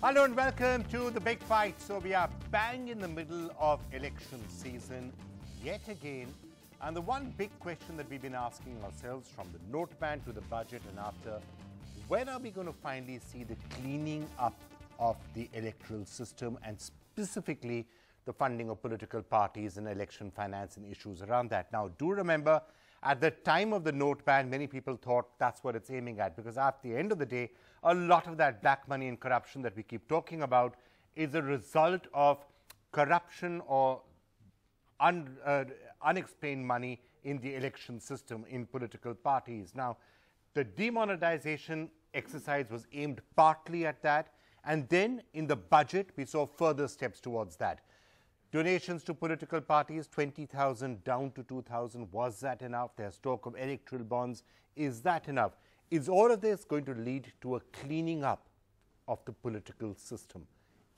Hello and welcome to The Big Fight. So we are bang in the middle of election season yet again. And the one big question that we've been asking ourselves from the note ban to the budget and after, when are we going to finally see the cleaning up of the electoral system and specifically the funding of political parties and election finance and issues around that? Now, do remember, at the time of the note ban, many people thought that's what it's aiming at, because at the end of the day, a lot of that black money and corruption that we keep talking about is a result of corruption or unexplained money in the election system in political parties. Now, the demonetization exercise was aimed partly at that, and then in the budget, we saw further steps towards that. Donations to political parties, 20,000 down to 2,000. Was that enough? There's talk of electoral bonds. Is that enough? Is all of this going to lead to a cleaning up of the political system?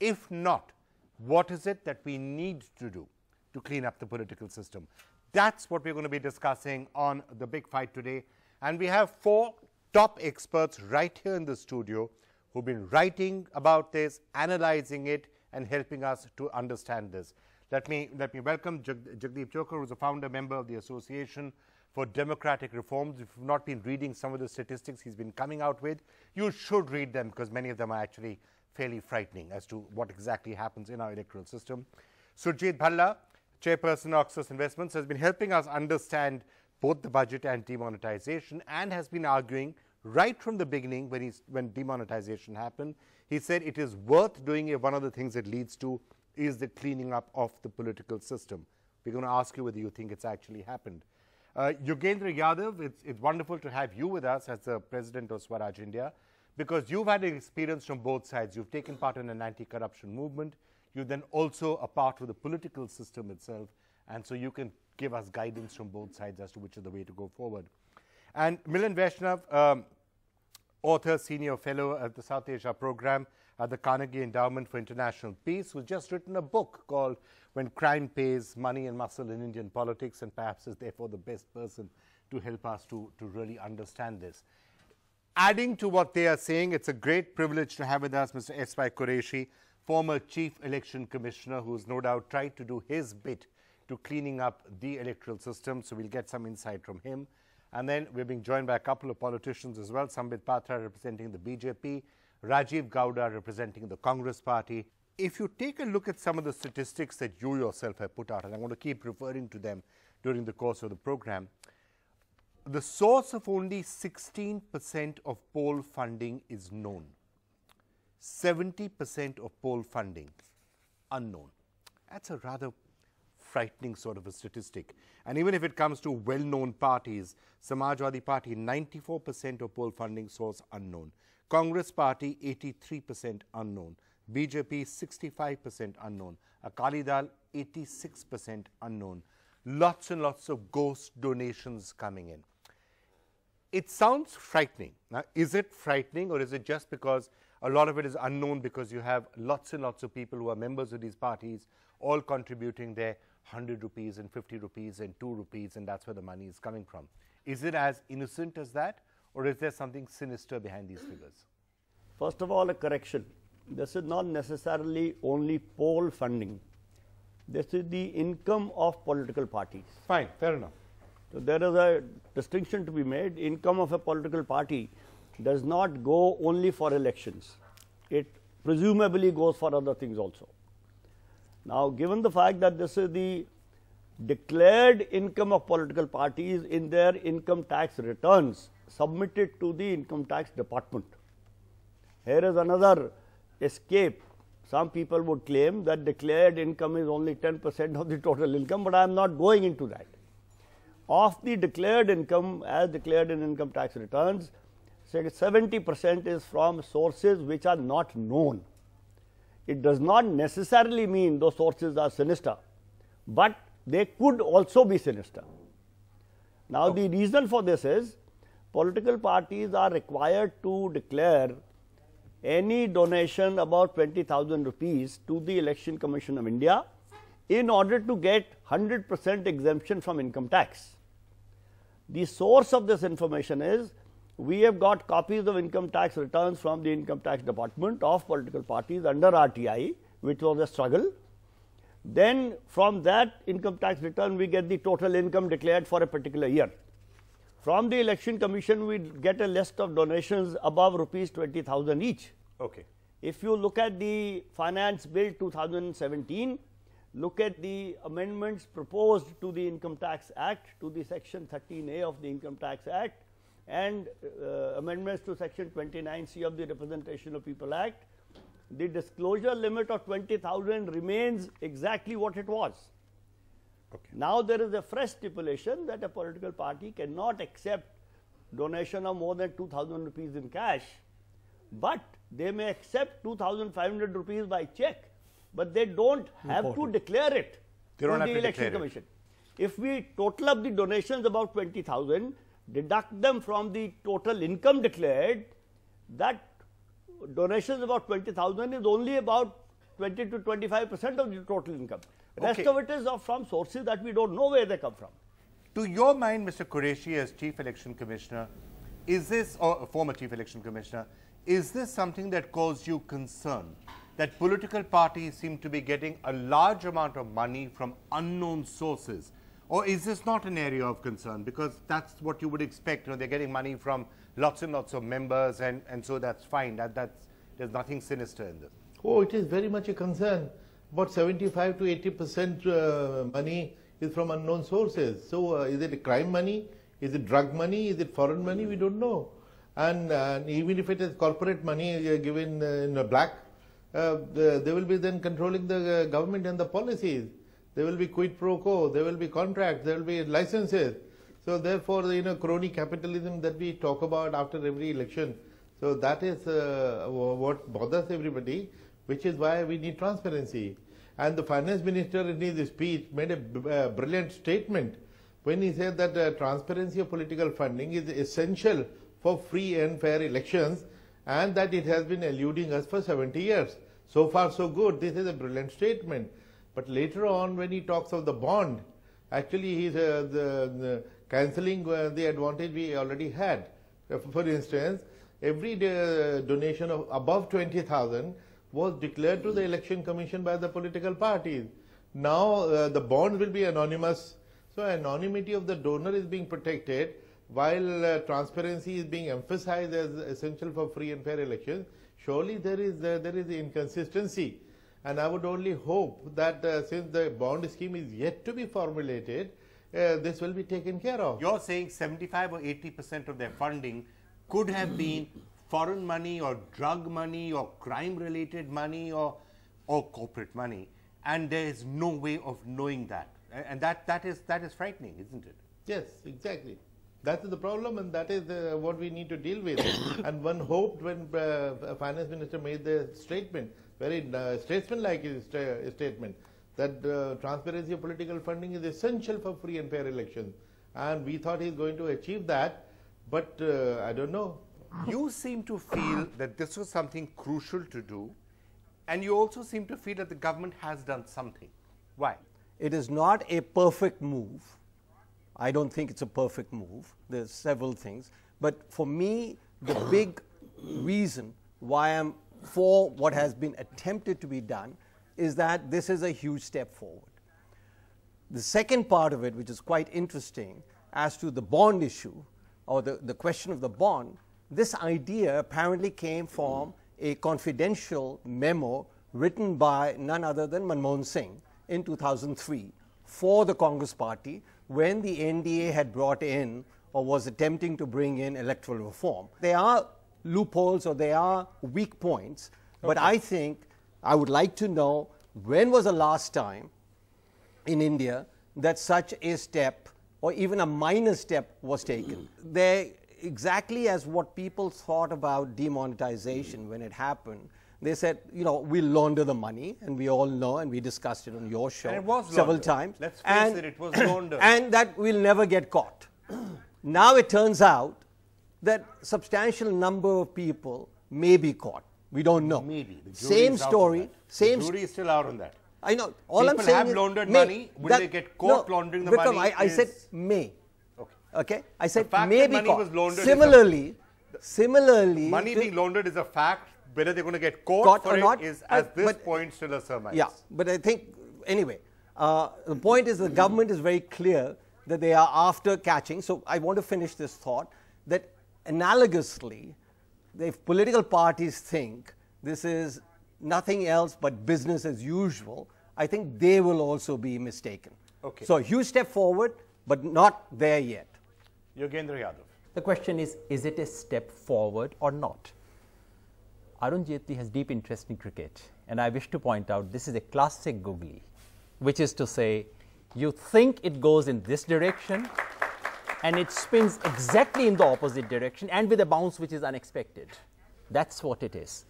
If not, what is it that we need to do to clean up the political system? That's what we're going to be discussing on The Big Fight today. And we have four top experts right here in the studio who've been writing about this, analyzing it, and helping us to understand this. Let me welcome Jagdeep Chokar, who's a founder member of the Association for Democratic Reforms. If you've not been reading some of the statistics he's been coming out with, you should read them, because many of them are actually fairly frightening as to what exactly happens in our electoral system. Surjit Bhalla, chairperson of Oxus Investments, has been helping us understand both the budget and demonetization, and has been arguing right from the beginning when demonetization happened. He said it is worth doing it. One of the things it leads to is the cleaning up of the political system. We're going to ask you whether you think it's actually happened. Yogendra Yadav, it's wonderful to have you with us as the president of Swaraj India, because you've had experience from both sides. You've taken part in an anti-corruption movement. You're then also a part of the political system itself, and so you can give us guidance from both sides as to which is the way to go forward. And Milan Vaishnav, author, senior fellow at the South Asia program at the Carnegie Endowment for International Peace, who's just written a book called When Crime Pays, Money and Muscle in Indian Politics, and perhaps is therefore the best person to help us to really understand this. Adding to what they are saying, it's a great privilege to have with us Mr. S.Y. Qureshi, former Chief Election Commissioner, who's no doubt tried to do his bit to cleaning up the electoral system, so we'll get some insight from him. And then we're being joined by a couple of politicians as well, Sambit Patra representing the BJP, Rajiv Gowda representing the Congress Party. If you take a look at some of the statistics that you yourself have put out, and I'm going to keep referring to them during the course of the program, the source of only 16% of poll funding is known. 70% of poll funding unknown. That's a rather frightening sort of a statistic. And even if it comes to well-known parties, Samajwadi Party, 94% of poll funding source unknown. Congress Party, 83% unknown. BJP, 65% unknown. Akali Dal, 86% unknown. Lots and lots of ghost donations coming in. It sounds frightening. Now, is it frightening, or is it just because a lot of it is unknown because you have lots and lots of people who are members of these parties all contributing their 100 rupees and 50 rupees and 2 rupees, and that's where the money is coming from? Is it as innocent as that, or is there something sinister behind these figures? First of all, a correction. This is not necessarily only poll funding. This is the income of political parties. Fine, fair enough. So there is a distinction to be made. Income of a political party does not go only for elections. It presumably goes for other things also. Now, given the fact that this is the declared income of political parties in their income tax returns submitted to the income tax department, here is another escape. Some people would claim that declared income is only 10% of the total income, but I am not going into that. Of the declared income as declared in income tax returns, 70% is from sources which are not known. It does not necessarily mean those sources are sinister, but they could also be sinister. Now, the reason for this is political parties are required to declare any donation about 20,000 rupees to the Election Commission of India in order to get 100% exemption from income tax. The source of this information is we have got copies of income tax returns from the income tax department of political parties under RTI, which was a struggle. Then from that income tax return, we get the total income declared for a particular year. From the Election Commission, we get a list of donations above rupees 20,000 each. Okay. If you look at the Finance Bill 2017, look at the amendments proposed to the Income Tax Act, to the Section 13A of the Income Tax Act, and amendments to Section 29C of the Representation of People Act, the disclosure limit of 20,000 remains exactly what it was. Okay. Now there is a fresh stipulation that a political party cannot accept donation of more than 2,000 rupees in cash, but they may accept 2,500 rupees by check, but they don't have to declare it to the Election Commission. If we total up the donations about 20,000, deduct them from the total income declared, that donations about 20,000 is only about 20 to 25% of the total income. Rest of it is from sources that we don't know where they come from. To your mind, Mr. Qureshi, as Chief Election Commissioner, is this, or former Chief Election Commissioner, is this something that caused you concern, that political parties seem to be getting a large amount of money from unknown sources? Or is this not an area of concern? Because that's what you would expect. You know, they're getting money from lots and lots of members, and so that's fine. There's nothing sinister in this. Oh, it is very much a concern. About 75 to 80% money is from unknown sources. So is it crime money? Is it drug money? Is it foreign money? We don't know. And even if it is corporate money given in black, they will be then controlling the government and the policies. There will be quid pro quo, there will be contracts, there will be licenses. So therefore, crony capitalism that we talk about after every election. So that is what bothers everybody, which is why we need transparency. And the finance minister in his speech made a brilliant statement when he said that transparency of political funding is essential for free and fair elections, and that it has been eluding us for 70 years. So far so good. This is a brilliant statement. But later on, when he talks of the bond, actually he is cancelling the advantage we already had. For instance, every donation of above 20,000 was declared to the Election Commission by the political parties. Now the bonds will be anonymous. So anonymity of the donor is being protected, while transparency is being emphasized as essential for free and fair elections. Surely there is inconsistency. And I would only hope that since the bond scheme is yet to be formulated, this will be taken care of. You're saying 75 or 80% of their funding could have been foreign money or drug money or crime-related money or corporate money, and there is no way of knowing that. And that is frightening, isn't it? Yes, exactly. That is the problem, and that is what we need to deal with. And one hoped when Finance Minister made the statement, very statesman-like statement, that transparency of political funding is essential for free and fair elections. And we thought he's going to achieve that, but I don't know. You seem to feel that this was something crucial to do, and you also seem to feel that the government has done something. Why? It is not a perfect move. I don't think it's a perfect move. There's several things. But for me, the big reason why I'm for what has been attempted to be done is that this is a huge step forward. The second part of it, which is quite interesting, as to the bond issue or the question of the bond, this idea apparently came from a confidential memo written by none other than Manmohan Singh in 2003 for the Congress party when the NDA had brought in or was attempting to bring in electoral reform. There are loopholes or there are weak points, but I think I would like to know when was the last time in India that such a step or even a minor step was taken. There, exactly as what people thought about demonetization when it happened, they said, you know, we'll launder the money, and we all know, and we discussed it on your show several times. Let's face it, it was laundered. And that we'll never get caught. Now it turns out that substantial number of people may be caught. We don't know. Maybe. Same story. The jury is still out on that. I know. All I'm saying people have laundered money. Will they get caught laundering the money? I said may. Okay. I said the fact may that be money caught. was laundered Similarly, similarly, money being laundered is a fact. Whether they're going to get caught for or not, is, at this point, still a surmise. Yeah, but I think, anyway, the point is the government is very clear that they are after catching. So I want to finish this thought that analogously, if political parties think this is nothing else but business as usual, I think they will also be mistaken. Okay. So a huge step forward, but not there yet. Yogendra Yadav. The question is it a step forward or not? Arun Jaitley has deep interest in cricket, and I wish to point out this is a classic googly, which is to say, you think it goes in this direction, and it spins exactly in the opposite direction, and with a bounce which is unexpected. That's what it is.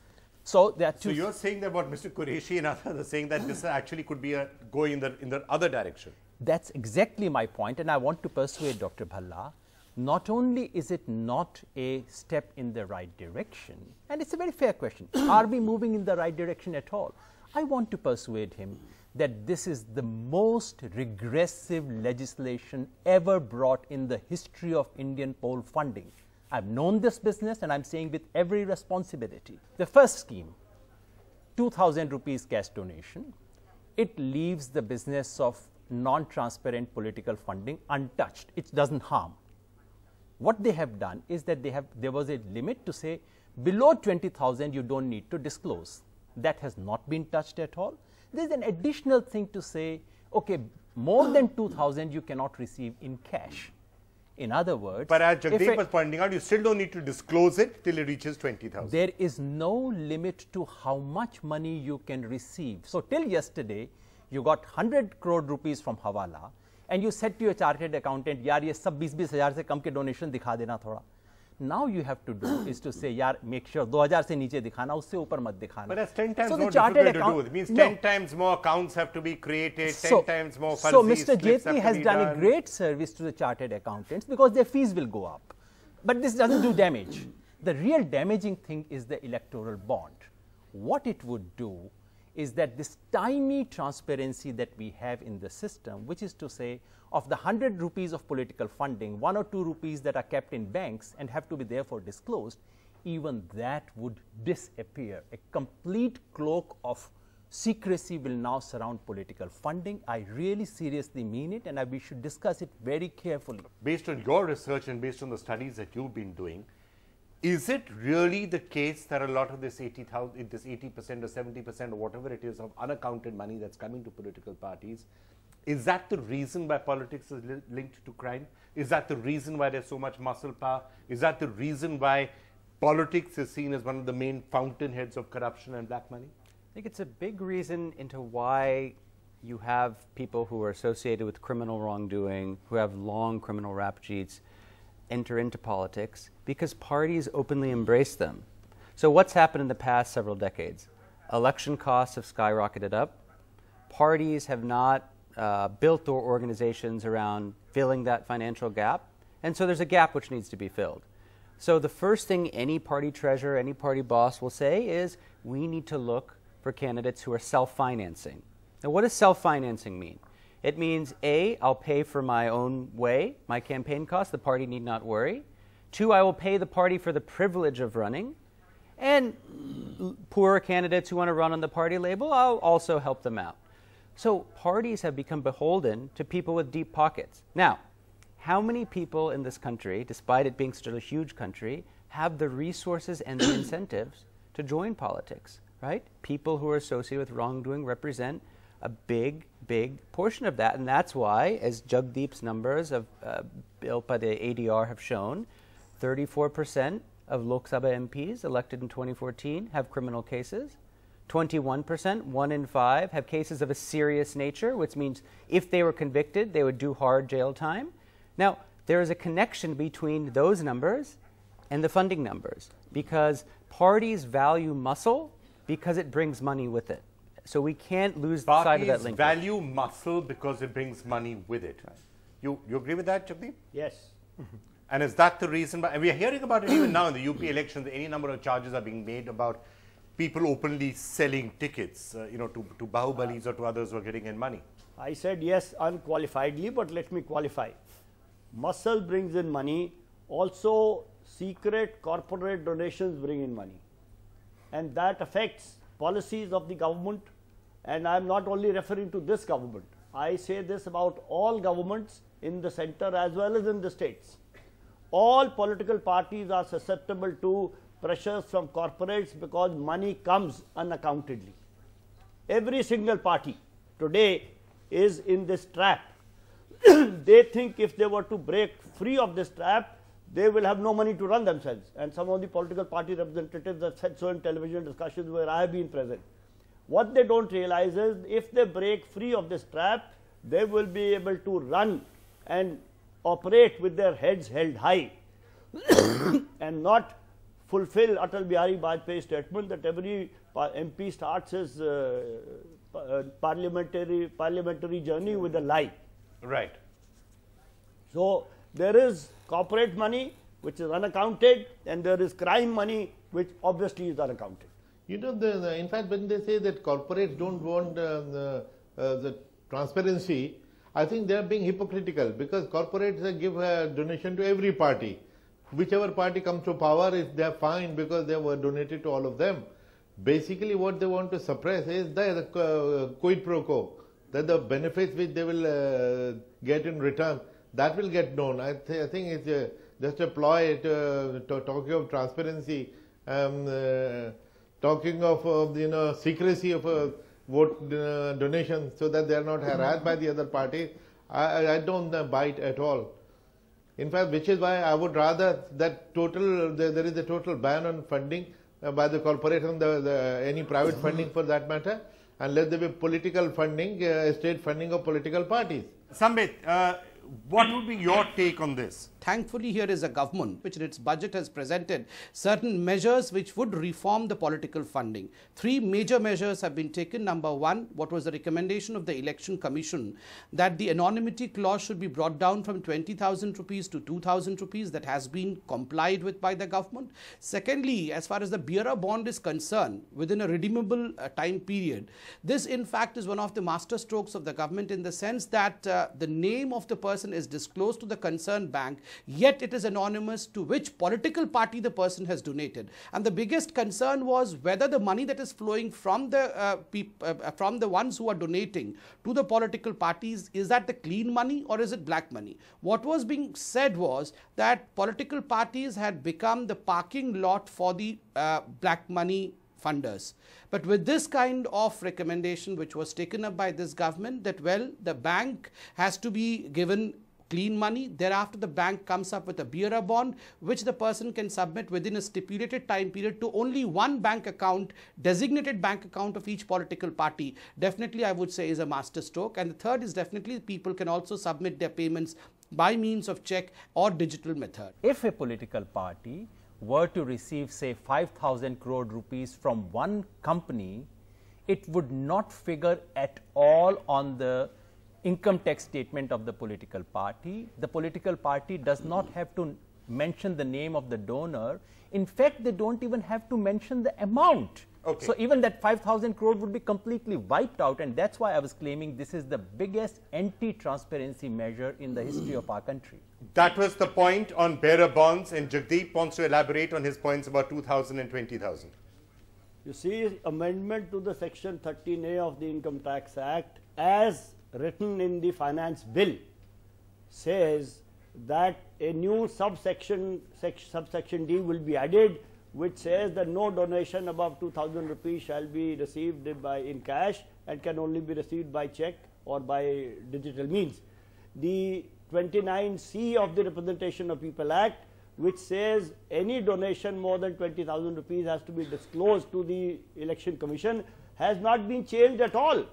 So there are two. So you're saying that what Mr. Qureshi and others are saying that this actually could be going in the other direction. That's exactly my point, and I want to persuade Dr. Bhalla. Not only is it not a step in the right direction, and it's a very fair question, are we moving in the right direction at all? I want to persuade him that this is the most regressive legislation ever brought in the history of Indian poll funding. I've known this business, and I'm saying with every responsibility. The first scheme, 2,000 rupees cash donation, it leaves the business of non-transparent political funding untouched. It doesn't harm. What they have done is that there was a limit to say below 20,000 you don't need to disclose. That has not been touched at all. There's an additional thing to say, okay, more than 2,000 you cannot receive in cash. In other words, but as Jagdeep was pointing out, you still don't need to disclose it till it reaches 20,000. There is no limit to how much money you can receive. So till yesterday, you got 100 crore rupees from Hawala, and you said to your chartered accountant, yaar ye sab 20-20 हजार से कम के donation दिखा देना थोड़ा. Now you have to do is to say, yaar, make sure 2,000 से नीचे दिखाना, उससे ऊपर मत दिखाना. But that's 10 times so more difficult to do. It means 10 times more accounts have to be created, 10 times more fuzzy So Mr. slips have Jaitley to has be done a great service to the chartered accountants because their fees will go up. But this doesn't do damage. The real damaging thing is the electoral bond. What it would do is that this tiny transparency that we have in the system, which is to say, of the 100 rupees of political funding, 1 or 2 rupees that are kept in banks and have to be therefore disclosed, even that would disappear. A complete cloak of secrecy will now surround political funding. I really seriously mean it, and we should discuss it very carefully. Based on your research and based on the studies that you've been doing, is it really the case that a lot of this 80,000, this 80% or 70% or whatever it is of unaccounted money that's coming to political parties, is that the reason why politics is linked to crime? Is that the reason why there's so much muscle power? Is that the reason why politics is seen as one of the main fountainheads of corruption and black money? I think it's a big reason into why you have people who are associated with criminal wrongdoing, who have long criminal rap sheets, enter into politics, because parties openly embrace them. So what's happened in the past several decades? Election costs have skyrocketed up. Parties have not built their organizations around filling that financial gap. And so there's a gap which needs to be filled. So the first thing any party treasurer, any party boss will say is, we need to look for candidates who are self-financing. Now, what does self-financing mean? It means, A, I'll pay for my own way, my campaign costs, the party need not worry. 2, I will pay the party for the privilege of running. And poorer candidates who want to run on the party label, I'll also help them out. So parties have become beholden to people with deep pockets. Now, how many people in this country, despite it being such a huge country, have the resources and the incentives to join politics, right? People who are associated with wrongdoing represent a big, big portion of that. And that's why, as Jagdeep's numbers of built by the ADR have shown, 34% of Lok Sabha MPs elected in 2014 have criminal cases. 21%, 1 in 5, have cases of a serious nature, which means if they were convicted, they would do hard jail time. Now, there is a connection between those numbers and the funding numbers, because parties value muscle because it brings money with it. So we can't lose sight of that link. Parties value muscle because it brings money with it. Right. You agree with that, Jagdeep? Yes. And is that the reason? And we are hearing about it even now in the UP elections. Any number of charges are being made about people openly selling tickets, to Bahubalis or to others who are getting in money. I said yes unqualifiedly, but let me qualify. Muscle brings in money. Also, secret corporate donations bring in money, and that affects policies of the government. And I am not only referring to this government, I say this about all governments in the center as well as in the states. All political parties are susceptible to pressures from corporates because money comes unaccountably. Every single party today is in this trap. They think if they were to break free of this trap, they will have no money to run themselves. And some of the political party representatives have said so in television discussions where I have been present. What they don't realize is if they break free of this trap, they will be able to run and operate with their heads held high and not fulfill Atal Bihari Vajpayee's statement that every MP starts his parliamentary journey with a lie. Right. So there is corporate money which is unaccounted, and there is crime money which obviously is unaccounted. You know, in fact, when they say that corporates don't want the transparency, I think they are being hypocritical, because corporates give a donation to every party. Whichever party comes to power, they are fine because they were donated to all of them. Basically, what they want to suppress is the quid pro quo, that the benefits which they will get in return, that will get known. I think it's just a ploy talking of transparency, talking of secrecy of vote donations, so that they are not harassed by the other party. I don't buy it at all. In fact, which is why I would rather that there is a total ban on funding by the corporation, any private funding for that matter, and let there be political funding, state funding of political parties. Sambit, what would be your take on this? Thankfully, here is a government which in its budget has presented certain measures which would reform the political funding. 3 major measures have been taken. Number 1, what was the recommendation of the Election Commission, that the anonymity clause should be brought down from 20,000 rupees to 2,000 rupees. That has been complied with by the government. Secondly, as far as the bearer bond is concerned, within a redeemable time period, this in fact is one of the master strokes of the government, in the sense that the name of the person is disclosed to the concerned bank, yet it is anonymous to which political party the person has donated. And the biggest concern was whether the money that is flowing from the ones who are donating to the political parties, is that the clean money or is it black money? What was being said was that political parties had become the parking lot for the black money funders. But with this kind of recommendation which was taken up by this government, that well, the bank has to be given clean money, thereafter the bank comes up with a bearer bond which the person can submit within a stipulated time period to only one bank account, designated bank account of each political party, definitely I would say is a master stroke. And the third is definitely people can also submit their payments by means of check or digital method. If a political party were to receive, say, 5,000 crore rupees from one company, it would not figure at all on the income tax statement of the political party. The political party does not have to mention the name of the donor. In fact, they don't even have to mention the amount. Okay. So even that 5,000 crore would be completely wiped out, and that's why I was claiming this is the biggest anti-transparency measure in the history of our country. That was the point on bearer bonds, and Jagdeep wants to elaborate on his points about 2,000 and 20,000. You see, amendment to the section 13A of the Income Tax Act as written in the finance bill says that a new subsection D will be added, which says that no donation above 2,000 rupees shall be received in cash and can only be received by check or by digital means. The 29C of the Representation of People Act, which says any donation more than 20,000 rupees has to be disclosed to the Election Commission, has not been changed at all.